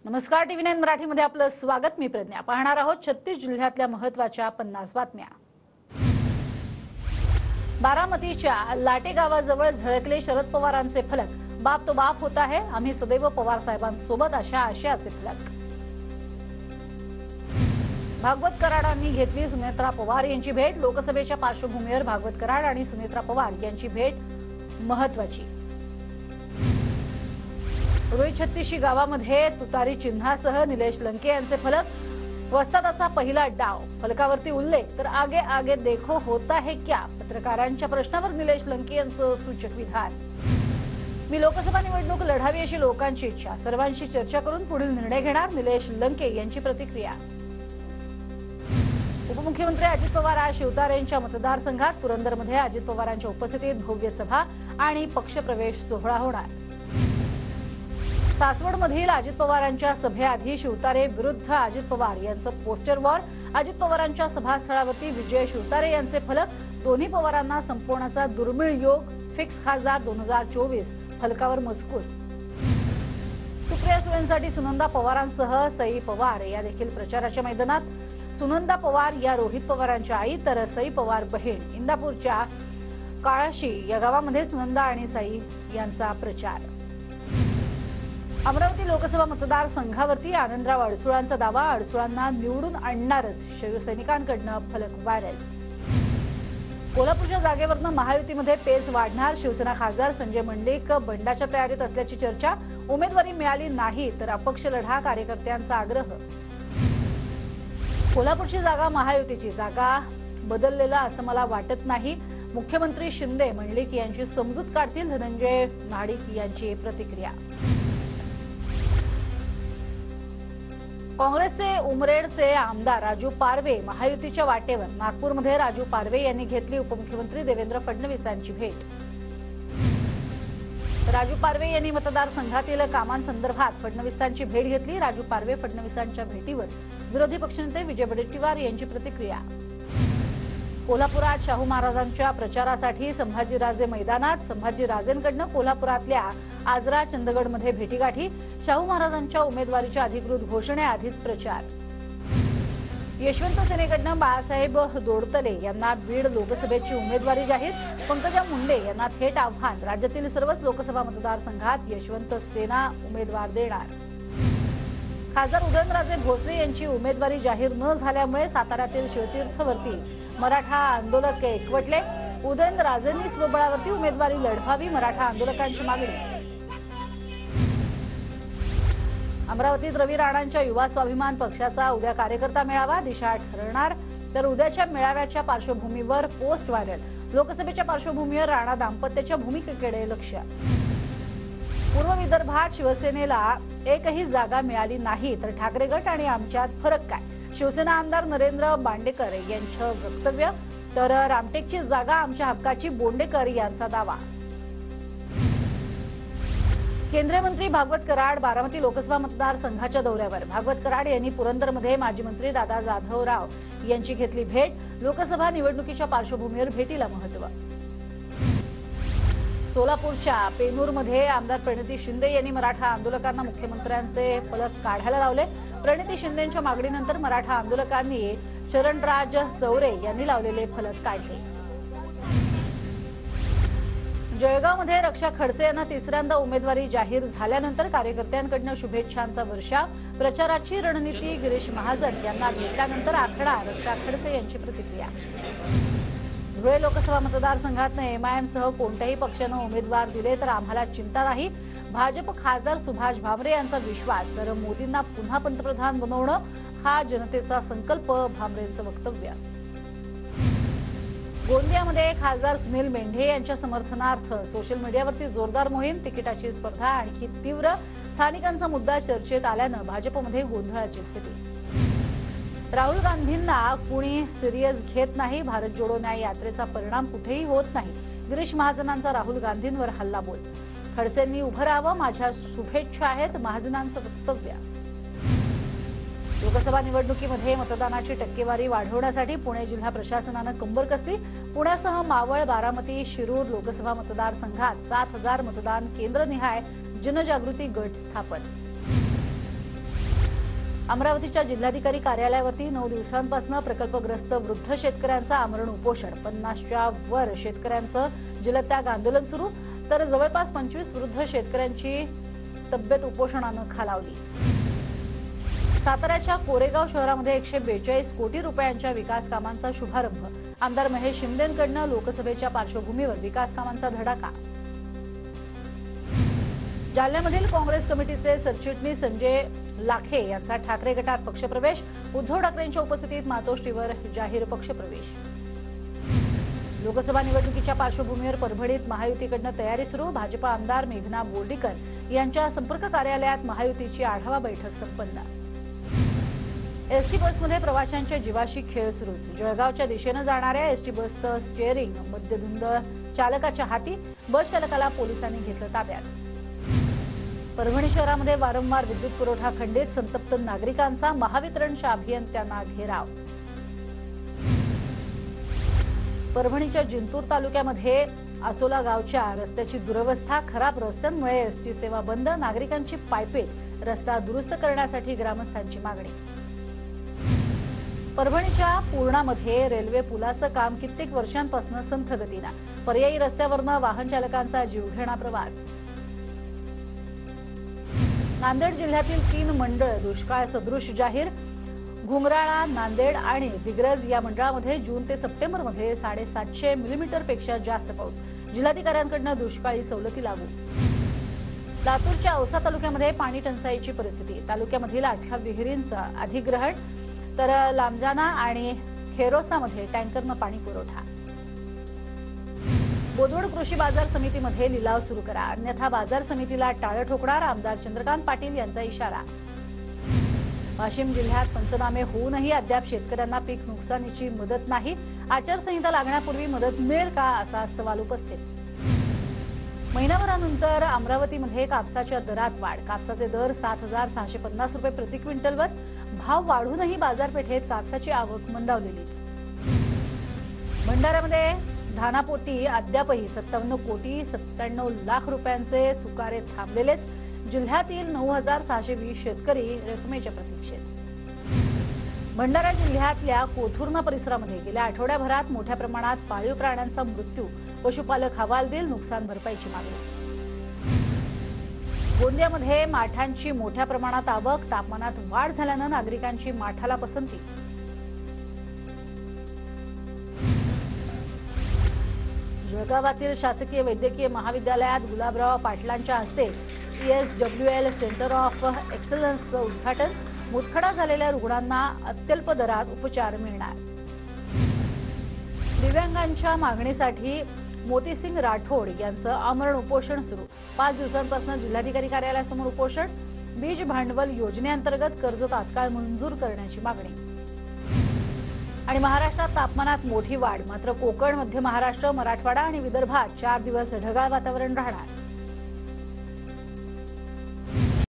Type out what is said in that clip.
नमस्कार, TV9 मराठीमध्ये आपलं स्वागत. मी प्रज्ञा. पाहणार आहोत 36 जिल्ह्यातल्या महत्त्वाच्या 50 बातम्या. बारामतीच्या लाटे गावाजवळ झळकले शरद पवारांचे फलक. बाप तो बाप होता है, आम्ही सदैव पवार साहेबांसोबत, अशा आशयाचे फलक. भागवत कराडांनी घेतली सुनेत्रा पवार यांची भेट. लोकसभेच्या पार्श्वभूमीवर भागवत कराड आणि सुनेत्रा पवार यांची भेट महत्त्वाची. रोई 36 गावामध्ये तुतारी चिन्हासह निलेश लंके यांचे फलक. वस्तादाचा पहिला डाव, फलकावरती उल्लेख तर आगे आगे देखो होता है क्या. पत्रकारांच्या प्रश्नावर निलेश लंके यांचं सूचक विधान. मी लोकसभा निवडणूक लढावी अशी लोकांची इच्छा, सर्वांशी चर्चा करून पुढील निर्णय घेणार. निलेश लंके यांची प्रतिक्रिया. उपमुख्यमंत्री अजित पवार आज शिवतारेंच्या मतदारसंघात. पुरंदरमध्ये अजित पवारांच्या उपस्थितीत भव्य सभा आणि पक्षप्रवेश सोहळा होणार. सासवडमधील अजित पवारांच्या सभेआधी शिवतारे विरुद्ध अजित पवार यांचं पोस्टर वॉर. अजित पवारांच्या सभास्थळावरती विजय शिवतारे यांचे फलक. दोन्ही पवारांना संपवण्याचा दुर्मिळ योग. फिक्स खासदार 2024 फलकावर मजकूर. सुप्रिया सुळेंसाठी सुनंदा पवारांसह सई पवार या देखील प्रचाराच्या मैदानात. सुनंदा पवार या रोहित पवारांच्या आई तर सई पवार बहीण. इंदापूरच्या काळाशी या गावामध्ये सुनंदा आणि सई यांचा प्रचार. अमरावती लोकसभा मतदारसंघावरती आनंदराव अडसुळांचा दावा. अडसुळांना निवडून आणणारच, शिवसैनिकांकडून फलक व्हायरल. कोल्हापूरच्या जागेवरनं महायुतीमध्ये पेच वाढणार. शिवसेना खासदार संजय मंडलिक बंडाच्या तयारीत असल्याची चर्चा. उमेदवारी मिळाली नाही तर अपक्ष लढा, कार्यकर्त्यांचा आग्रह. कोल्हापूरची जागा महायुतीची जागा बदललेला असं मला वाटत नाही. मुख्यमंत्री शिंदे मंडलिक यांची समजूत काढतील. धनंजय महाडिक यांची प्रतिक्रिया. काँग्रेसचे उमरेडचे आमदार राजू पारवे महायुतीच्या वाटेवर. नागपूरमध्ये राजू पारवे यांनी घेतली उपमुख्यमंत्री देवेंद्र फडणवीसांची भेट. राजू पारवे यांनी मतदारसंघातील कामांसंदर्भात फडणवीसांची भेट घेतली. राजू पारवे फडणवीसांच्या भेटीवर विरोधी पक्षनेते विजय वडेट्टीवार यांची प्रतिक्रिया. कोल्हापुरात शाहू महाराजांच्या प्रचारासाठी संभाजीराजे मैदानात. संभाजीराजेंकडून कोल्हापुरातल्या आजरा चंदगडमध्ये भेटीगाठी. शाहू महाराजांच्या उमेदवारीच्या अधिकृत घोषणेआधीच प्रचार. यशवंत सेनेकडून बाळासाहेब दोडतले यांना बीड लोकसभेची उमेदवारी जाहीर. पंकजा मुंडे यांना थेट आव्हान. राज्यातील सर्वच लोकसभा मतदारसंघात यशवंत सेना उमेदवार देणार. खासदार उदयनराजे भोसले यांची उमेदवारी जाहीर न झाल्यामुळे साताऱ्यातील शिवतीर्थवरती मराठा आंदोलक एकवटले. उदयनराजेंनी स्वबळावरती उमेदवारी लढवावी, मराठा आंदोलकांची मागणी. अमरावतीत रवी राणांच्या युवा स्वाभिमान पक्षाचा उद्या कार्यकर्ता मेळावा. दिशा ठरणार. तर उद्याच्या मेळाव्याच्या पार्श्वभूमीवर पोस्ट व्हायरल. लोकसभेच्या पार्श्वभूमीवर राणा दाम्पत्याच्या भूमिकेकडे लक्ष. पूर्व विदर्भात शिवसेनेला एकही जागा मिळाली नाही तर ठाकरे गट आणि आमच्यात फरक काय. शिवसेना आमदार नरेंद्र बांडेकर यांचं वक्तव्य. तर रामटेकची जागा आमच्या हक्काची, बोंडेकर यांचा दावा. केंद्रीय मंत्री भागवत कराड बारामती लोकसभा मतदारसंघाच्या दौऱ्यावर. भागवत कराड यांनी पुरंदरमध्ये माजी मंत्री दादा जाधवराव यांची घेतली भेट. लोकसभा निवडणुकीच्या पार्श्वभूमीवर भेटीला महत्त्व. सोलापूरच्या पेनूरमध्ये आमदार प्रणिती शिंदे यांनी मराठा आंदोलकांना मुख्यमंत्र्यांचे फलक काढायला लावले. प्रणिती शिंदेंच्या मागणीनंतर मराठा आंदोलकांनी चरणराज चौरे यांनी लावलेले फलक काढले. जळगावमध्ये रक्षा खडसे यांना तिसऱ्यांदा उमेदवारी जाहीर झाल्यानंतर कार्यकर्त्यांकडून शुभेच्छांचा वर्षाव. प्रचाराची रणनीती. गिरीश महाजन यांना भेटल्यानंतर आखडा. रक्षा खडसे यांची प्रतिक्रिया. धुळे लोकसभा मतदारसंघातनं एमआयएमसह कोणत्याही पक्षानं उमेदवार दिले तर आम्हाला चिंता नाही. भाजप खासदार सुभाष भामरे यांचा विश्वास. तर मोदींना पुन्हा पंतप्रधान बनवणं हा जनतेचा संकल्प, भामरेंचं वक्तव्य. गोंदियामध्ये खासदार सुनील मेंढे यांच्या समर्थनार्थ सोशल मीडियावरती जोरदार मोहीम. तिकिटाची स्पर्धा आणखी तीव्र. स्थानिकांचा मुद्दा चर्चेत आल्यानं भाजपमध्ये गोंधळाची स्थिती. राहुल गांधींना कुणी सिरियस घेत नाही. भारत जोडो न्याय यात्रेचा परिणाम कुठेही होत नाही. गिरीश महाजनांचा राहुल गांधींवर हल्लाबोल. खडसेंनी उभं राहावं, माझ्या शुभेच्छा आहेत, महाजनांचं वक्तव्य. लोकसभा निवडणुकीमध्ये मतदानाची टक्केवारी वाढवण्यासाठी पुणे जिल्हा प्रशासनानं कंबर कसली. पुण्यासह मावळ, बारामती, शिरूर लोकसभा मतदारसंघात 7000 मतदान केंद्रनिहाय जनजागृती गट स्थापन. अमरावतीच्या जिल्हाधिकारी कार्यालयावरती 9 दिवसांपासून प्रकल्पग्रस्त वृद्ध शेतकऱ्यांचं आमरण उपोषण, 50च्या वर शेतकऱ्यांचं जलत्याग आंदोलन सुरू, तर जवळपास 25 वृद्ध शेतकऱ्यांची तब्येत उपोषणानं खालावली। साताऱ्याच्या कोरेगाव शहरामध्ये 142 कोटी रुपयांच्या विकास कामांचा शुभारंभ, आमदार महेश शिंदेंकडून लोकसभेच्या पार्श्वभूमीवर विकास कामांचा धडाका। जालन्यामधील काँग्रेस कमिटीचे सरचिटणीस संजय लाखे यांचा ठाकरे गटात पक्षप्रवेश, उद्धव ठाकरेंच्या उपस्थितीत मातोश्रीवर जाहीर पक्षप्रवेश। लोकसभा निवडणुकीच्या पार्श्वभूमीवर परभणीत महायुतीकडून तयारी सुरू, भाजपा आमदार मेघना बोर्डीकर यांच्या संपर्क कार्यालयात महायुतीची आढावा बैठक संपन्न। एसटी बसमध्ये प्रवाशांच्या जीवाशी खेळ सुरूच, जळगावच्या दिशेने जाणाऱ्या एसटी बसचं स्टीअरिंग मद्यधुंद चालकाच्या हाती, बस चालकाला पोलिसांनी घेतलं ताब्यात। परभणी शहरामध्ये वारंवार विद्युत पुरवठा खंडित, संतप्त नागरिकांचा महावितरणच्या अभियंत्यांना घेराव। परभणीच्या जिंतूर तालुक्यामध्ये आसोला गावच्या रस्त्याची दुरवस्था, खराब रस्त्यांमुळे एसटी सेवा बंद, नागरिकांची पायपीट, रस्ता दुरुस्त करण्यासाठी ग्रामस्थांची मागणी। परभणीच्या पूर्णामध्ये रेल्वे पुलाचं काम कित्येक वर्षांपासून संथ गतीनं, पर्यायी रस्त्यावरनं वाहन चालकांचा जीवघेणा प्रवास। नांदेड जिल्ह्यातील 3 मंडळ दुष्काळ सदृश जाहीर, घुंगराळा, नांदेड आणि दिग्रज या मंडळामध्ये जून ते सप्टेंबरमध्ये 750 मिलीमीटरपेक्षा जास्त पाऊस, जिल्हाधिकाऱ्यांकडून दुष्काळी सवलती लागू। लातूरच्या औसा तालुक्यामध्ये पाणी टंचाईची परिस्थिती, तालुक्यामधील 18 विहिरींचं अधिग्रहण, तर लांबजाना आणि खेरोसामध्ये टँकरनं पाणी पुरवठा। बोदवड कृषी बाजार समितीमध्ये लिलाव सुरू करा, अन्यथा बाजार समितीला टाळं ठोकणार, आमदार चंद्रकांत पाटील यांचा इशारा। वाशिम जिल्ह्यात पंचनामे होऊनही अद्याप शेतकऱ्यांना पीक नुकसानीची मदत नाही, आचारसंहिता लागण्यापूर्वी मदत मिळेल का असा सवाल उपस्थित। महिनाभरानंतर अमरावतीमध्ये कापसाच्या दरात वाढ, कापसाचे दर 7,650 रुपये प्रति क्विंटलवर, भाव वाढूनही बाजारपेठेत कापसाची आवक मंदावलेलीच। भंडाऱ्यामध्ये धानापोटी अद्यापही 57 कोटी 97 लाख रुपयांचे चुकारे थांबलेलेच, जिल्ह्यातील 9,620 शेतकरी रकमेच्या प्रतीक्षेत। भंडारा जिल्ह्यातल्या कोथुर्णा परिसरामध्ये गेल्या आठवड्याभरात मोठ्या प्रमाणात पाळीव प्राण्यांचा मृत्यू, पशुपालक हवालदिल, नुकसान भरपाईची मागणी। गोंदियामध्ये माठांची मोठ्या प्रमाणात आवक, तापमानात वाढ झाल्यानं नागरिकांची माठाला पसंती। जळगावातील शासकीय वैद्यकीय महाविद्यालयात गुलाबराव पाटलांच्या हस्ते ESWL सेंटर ऑफ एक्सलन्सचं उद्घाटन, मुतखडा झालेल्या रुग्णांना अत्यल्प दरात उपचार मिळणार। दिव्यांगांच्या मागणीसाठी मोतीसिंग राठोड यांचं आमरण उपोषण सुरू, 5 दिवसांपासून जिल्हाधिकारी कार्यालयासमोर उपोषण, बीज भांडवल योजनेअंतर्गत कर्ज तात्काळ मंजूर करण्याची मागणी। आणि महाराष्ट्रात तापमानात मोठी वाढ, मात्र कोकण, मध्य महाराष्ट्र, मराठवाडा आणि विदर्भात 4 दिवस ढगाळ वातावरण राहणार।